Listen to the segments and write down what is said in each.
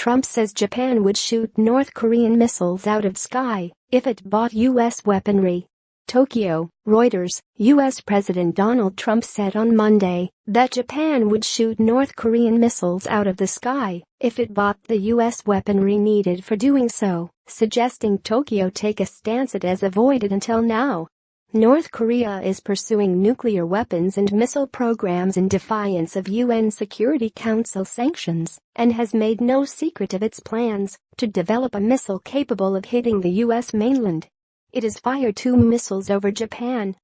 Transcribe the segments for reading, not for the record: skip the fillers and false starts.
Trump says Japan would shoot North Korean missiles out of sky if it bought U.S. weaponry. Tokyo, Reuters. U.S. President Donald Trump said on Monday that Japan would shoot North Korean missiles out of the sky if it bought the U.S. weaponry needed for doing so, suggesting Tokyo take a stance it has avoided until now. North Korea is pursuing nuclear weapons and missile programs in defiance of UN Security Council sanctions and has made no secret of its plans to develop a missile capable of hitting the U.S. mainland. It has fired 2 missiles over Japan.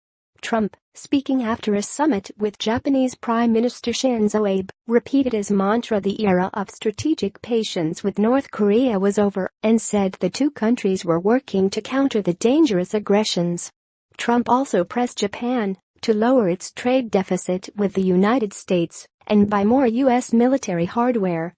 Trump, speaking after a summit with Japanese Prime Minister Shinzo Abe, repeated his mantra the era of strategic patience with North Korea was over and said the two countries were working to counter the dangerous aggressions. Trump also pressed Japan to lower its trade deficit with the United States and buy more U.S. military hardware.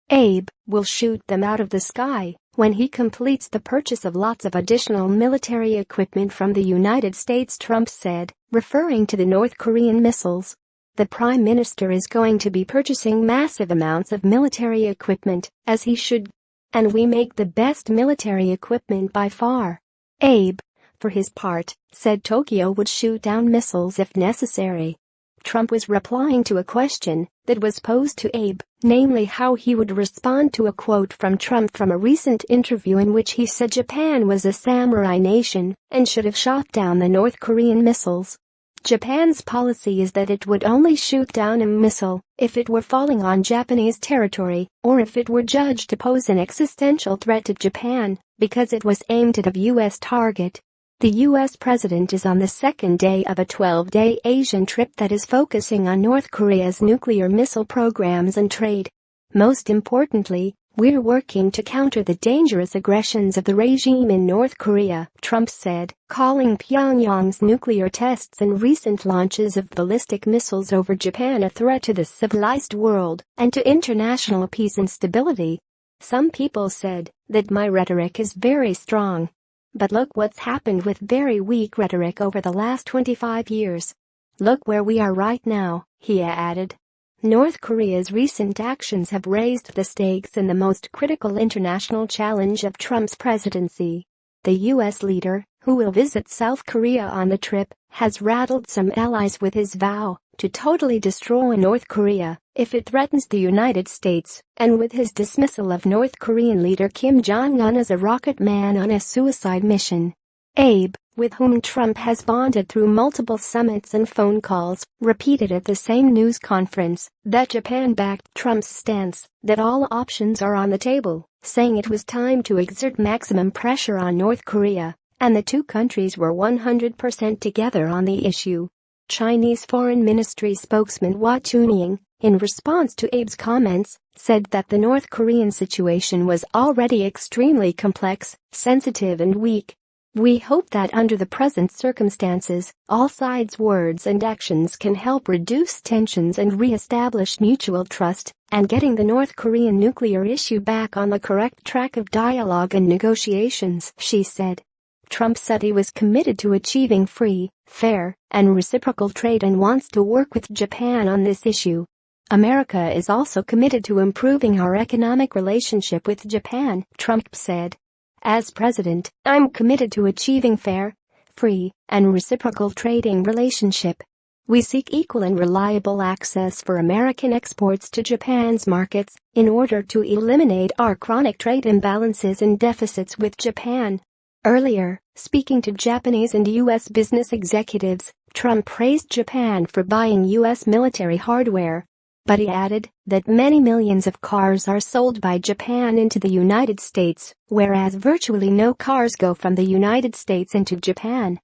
Abe, will shoot them out of the sky when he completes the purchase of lots of additional military equipment from the United States, Trump said, referring to the North Korean missiles. The Prime Minister is going to be purchasing massive amounts of military equipment, as he should. And we make the best military equipment by far. Abe, for his part, said Tokyo would shoot down missiles if necessary. Trump was replying to a question that was posed to Abe, namely how he would respond to a quote from Trump from a recent interview in which he said Japan was a samurai nation and should have shot down the North Korean missiles. Japan's policy is that it would only shoot down a missile if it were falling on Japanese territory or if it were judged to pose an existential threat to Japan because it was aimed at a U.S. target. The U.S. president is on the second day of a 12-day Asian trip that is focusing on North Korea's nuclear missile programs and trade. Most importantly, we're working to counter the dangerous aggressions of the regime in North Korea, Trump said, calling Pyongyang's nuclear tests and recent launches of ballistic missiles over Japan a threat to the civilized world and to international peace and stability. Some people said that my rhetoric is very strong. But look what's happened with very weak rhetoric over the last 25 years. Look where we are right now, he added. North Korea's recent actions have raised the stakes in the most critical international challenge of Trump's presidency. The U.S. leader, who will visit South Korea on the trip, has rattled some allies with his vow to totally destroy North Korea if it threatens the United States, and with his dismissal of North Korean leader Kim Jong-un as a rocket man on a suicide mission. Abe, with whom Trump has bonded through multiple summits and phone calls, repeated at the same news conference that Japan backed Trump's stance that all options are on the table, saying it was time to exert maximum pressure on North Korea, and the two countries were 100% together on the issue. Chinese Foreign Ministry spokesman Hua Chunying, in response to Abe's comments, said that the North Korean situation was already extremely complex, sensitive and weak. We hope that under the present circumstances, all sides' words and actions can help reduce tensions and re-establish mutual trust, and getting the North Korean nuclear issue back on the correct track of dialogue and negotiations, she said. Trump said he was committed to achieving free, fair, and reciprocal trade and wants to work with Japan on this issue. America is also committed to improving our economic relationship with Japan, Trump said. As president, I'm committed to achieving fair, free, and reciprocal trading relationship. We seek equal and reliable access for American exports to Japan's markets in order to eliminate our chronic trade imbalances and deficits with Japan. Earlier, speaking to Japanese and U.S. business executives, Trump praised Japan for buying U.S. military hardware. But he added that many millions of cars are sold by Japan into the United States, whereas virtually no cars go from the United States into Japan.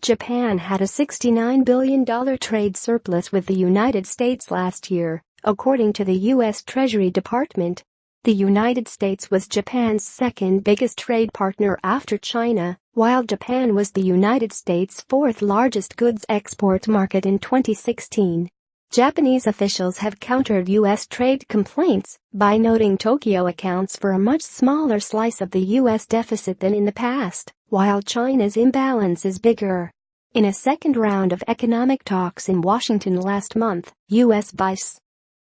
Japan had a $69 billion trade surplus with the United States last year, according to the U.S. Treasury Department. The United States was Japan's second biggest trade partner after China, while Japan was the United States' fourth largest goods export market in 2016. Japanese officials have countered U.S. trade complaints by noting Tokyo accounts for a much smaller slice of the U.S. deficit than in the past, while China's imbalance is bigger. In a second round of economic talks in Washington last month, U.S. Vice